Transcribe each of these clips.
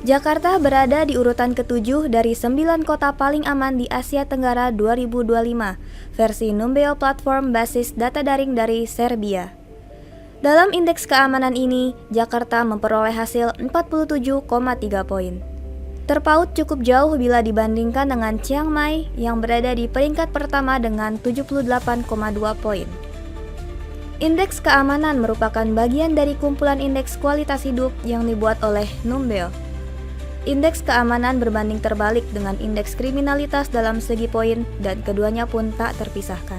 Jakarta berada di urutan ke-7 dari 9 kota paling aman di Asia Tenggara 2025, versi Numbeo platform basis data daring dari Serbia. Dalam indeks keamanan ini, Jakarta memperoleh hasil 47,3 poin. Terpaut cukup jauh bila dibandingkan dengan Chiang Mai yang berada di peringkat pertama dengan 78,2 poin. Indeks keamanan merupakan bagian dari kumpulan indeks kualitas hidup yang dibuat oleh Numbeo. Indeks keamanan berbanding terbalik dengan indeks kriminalitas dalam segi poin dan keduanya pun tak terpisahkan.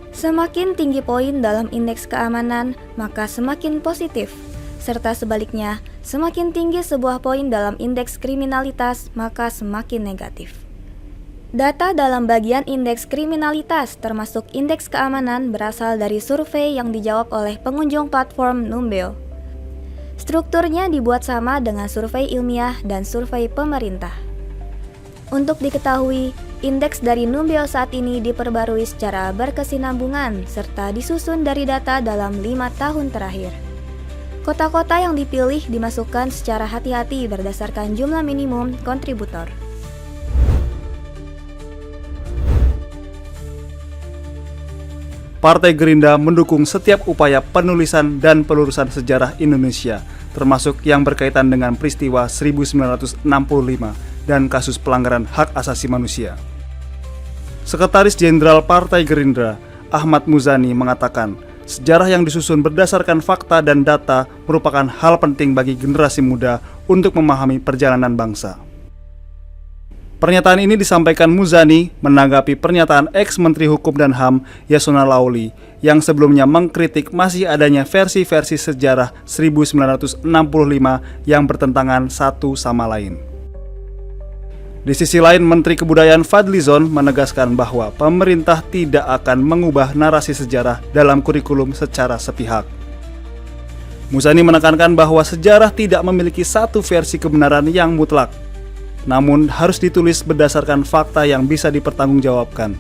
Semakin tinggi poin dalam indeks keamanan, maka semakin positif, serta sebaliknya, semakin tinggi sebuah poin dalam indeks kriminalitas, maka semakin negatif. Data dalam bagian indeks kriminalitas termasuk indeks keamanan berasal dari survei yang dijawab oleh pengunjung platform Numbeo. Strukturnya dibuat sama dengan survei ilmiah dan survei pemerintah. Untuk diketahui, indeks dari Numbeo saat ini diperbarui secara berkesinambungan serta disusun dari data dalam 5 tahun terakhir. Kota-kota yang dipilih dimasukkan secara hati-hati berdasarkan jumlah minimum kontributor. Partai Gerindra mendukung setiap upaya penulisan dan pelurusan sejarah Indonesia, termasuk yang berkaitan dengan peristiwa 1965 dan kasus pelanggaran hak asasi manusia. Sekretaris Jenderal Partai Gerindra, Ahmad Muzani, mengatakan, sejarah yang disusun berdasarkan fakta dan data merupakan hal penting bagi generasi muda untuk memahami perjalanan bangsa. Pernyataan ini disampaikan Muzani menanggapi pernyataan ex-Menteri Hukum dan HAM Yasona Laoly yang sebelumnya mengkritik masih adanya versi-versi sejarah 1965 yang bertentangan satu sama lain. Di sisi lain, Menteri Kebudayaan Fadlizon menegaskan bahwa pemerintah tidak akan mengubah narasi sejarah dalam kurikulum secara sepihak. Muzani menekankan bahwa sejarah tidak memiliki satu versi kebenaran yang mutlak, namun harus ditulis berdasarkan fakta yang bisa dipertanggungjawabkan.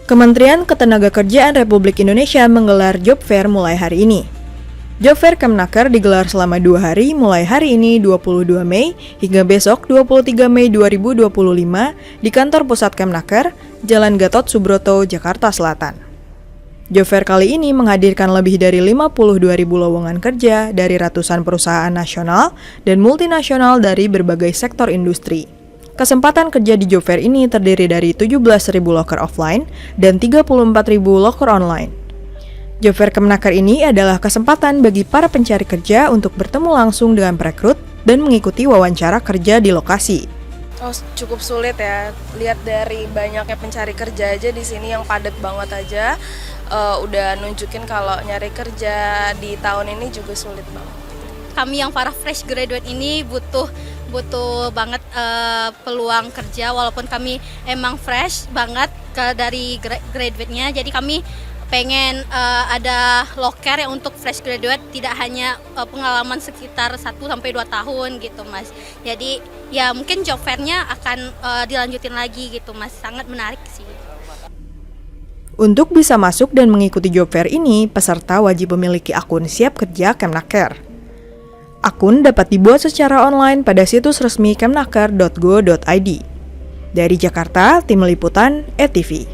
Kementerian Ketenagakerjaan Republik Indonesia menggelar Job Fair mulai hari ini. Job Fair Kemnaker digelar selama 2 hari mulai hari ini 22 Mei hingga besok 23 Mei 2025 di kantor pusat Kemnaker, Jalan Gatot Subroto, Jakarta Selatan. Job Fair kali ini menghadirkan lebih dari 52.000 lowongan kerja dari ratusan perusahaan nasional dan multinasional dari berbagai sektor industri. Kesempatan kerja di Job Fair ini terdiri dari 17.000 loker offline dan 34.000 loker online. Job Fair Kemnaker ini adalah kesempatan bagi para pencari kerja untuk bertemu langsung dengan perekrut dan mengikuti wawancara kerja di lokasi. Cukup sulit ya, lihat dari banyaknya pencari kerja aja di sini yang padat banget aja. Udah nunjukin kalau nyari kerja di tahun ini juga sulit banget. Kami yang para fresh graduate ini butuh banget peluang kerja, walaupun kami emang fresh banget dari graduate-nya. Jadi kami pengen ada loker yang untuk fresh graduate, tidak hanya pengalaman sekitar 1-2 tahun gitu Mas. Jadi ya mungkin job fair-nya akan dilanjutin lagi gitu Mas, sangat menarik sih. Untuk bisa masuk dan mengikuti Job Fair ini, peserta wajib memiliki akun Siap Kerja Kemnaker. Akun dapat dibuat secara online pada situs resmi kemnaker.go.id. Dari Jakarta, Tim Liputan, ETV.